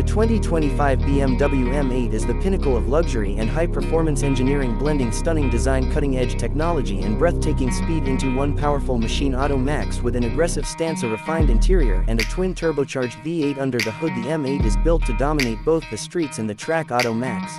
2025 BMW M8 is the pinnacle of luxury and high-performance engineering, blending stunning design, cutting-edge technology and breathtaking speed into one powerful machine. Auto Max with an aggressive stance, a refined interior and a twin-turbocharged V8 under the hood. The M8 is built to dominate both the streets and the track. Auto Max.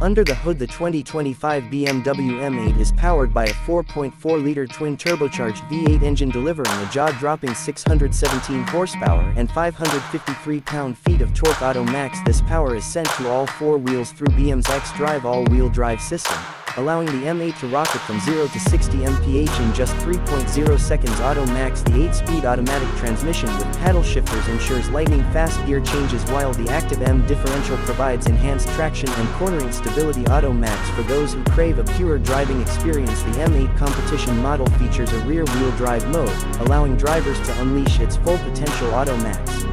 Under the hood, the 2025 BMW M8 is powered by a 4.4-liter twin-turbocharged V8 engine delivering a jaw-dropping 617 horsepower and 553 pound-feet of torque. Auto Max. This power is sent to all four wheels through BMW's X-Drive all-wheel drive system, allowing the M8 to rocket from 0 to 60 mph in just 3.0 seconds. Auto Max. The 8-speed automatic transmission with paddle shifters ensures lightning-fast gear changes, while the active M differential provides enhanced traction and cornering stability. Auto Max. For those who crave a pure driving experience, the M8 competition model features a rear-wheel drive mode, allowing drivers to unleash its full potential. Auto Max.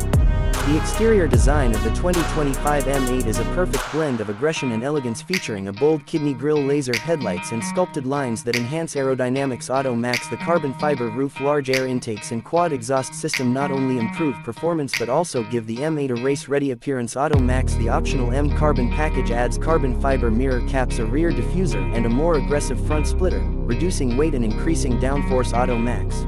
The exterior design of the 2025 M8 is a perfect blend of aggression and elegance, featuring a bold kidney grille, laser headlights and sculpted lines that enhance aerodynamics. Auto Max. The carbon fiber roof, large air intakes and quad exhaust system not only improve performance but also give the M8 a race-ready appearance. Auto Max. The optional M carbon package adds carbon fiber mirror caps, a rear diffuser and a more aggressive front splitter, reducing weight and increasing downforce. Auto Max.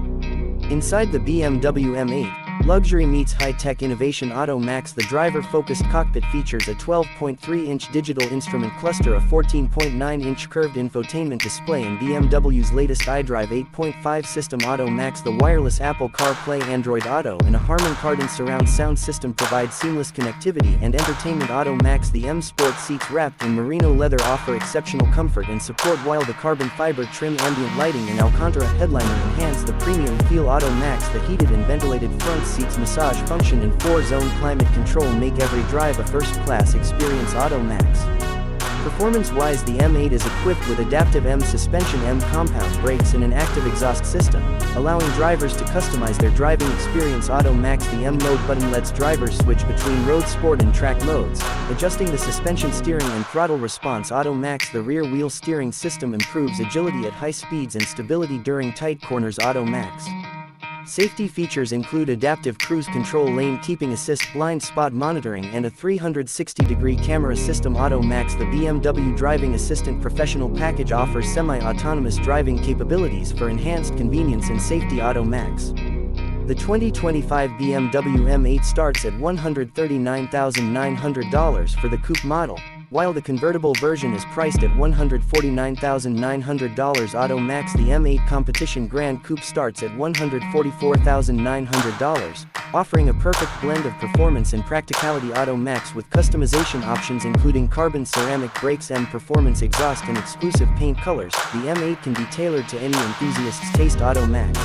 Inside the BMW M8, luxury meets high-tech innovation. Auto Max. The driver-focused cockpit features a 12.3-inch digital instrument cluster, a 14.9-inch curved infotainment display and BMW's latest iDrive 8.5 system. Auto Max. The wireless Apple CarPlay, Android Auto and a Harman Kardon surround sound system provide seamless connectivity and entertainment. Auto Max. The M Sport seats wrapped in merino leather offer exceptional comfort and support, while the carbon fiber trim, ambient lighting and Alcantara headliner enhance the premium feel. Auto Max. The heated and ventilated front seats, massage function and 4-zone climate control make every drive a first-class experience. Auto Max. Performance-wise, the M8 is equipped with adaptive M suspension, M compound brakes and an active exhaust system, allowing drivers to customize their driving experience. Auto Max. The M mode button lets drivers switch between road, sport and track modes, adjusting the suspension, steering and throttle response. Auto Max. The rear wheel steering system improves agility at high speeds and stability during tight corners. Auto Max. Safety features include adaptive cruise control, lane keeping assist, blind spot monitoring and a 360-degree camera system. Auto Max. The BMW Driving Assistant Professional Package offers semi-autonomous driving capabilities for enhanced convenience and safety. Auto Max. The 2025 BMW M8 starts at $139,900 for the coupe model, while the convertible version is priced at $149,900. Auto Max. The M8 Competition Grand Coupe starts at $144,900, offering a perfect blend of performance and practicality. Auto Max. With customization options including carbon ceramic brakes, M performance exhaust and exclusive paint colors, the M8 can be tailored to any enthusiast's taste. Auto Max.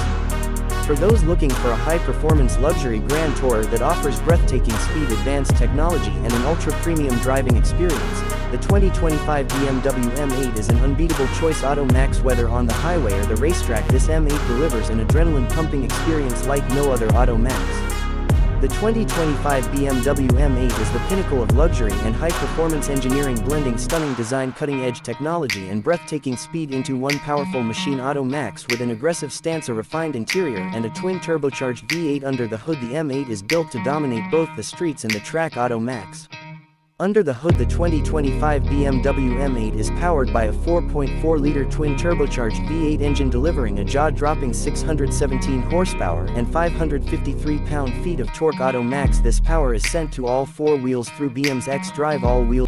For those looking for a high-performance luxury grand tourer that offers breathtaking speed, advanced technology and an ultra-premium driving experience, the 2025 BMW M8 is an unbeatable choice. Auto Max. Whether on the highway or the racetrack, this M8 delivers an adrenaline-pumping experience like no other. Auto Max. The 2025 BMW M8 is the pinnacle of luxury and high-performance engineering, blending stunning design, cutting-edge technology and breathtaking speed into one powerful machine. Auto Max. With an aggressive stance, a refined interior and a twin-turbocharged V8 under the hood, the M8 is built to dominate both the streets and the track. Auto Max. Under the hood, the 2025 BMW M8 is powered by a 4.4-liter twin-turbocharged V8 engine delivering a jaw-dropping 617 horsepower and 553 pound-feet of torque. Auto Max. This power is sent to all four wheels through BMW's X-Drive all-wheel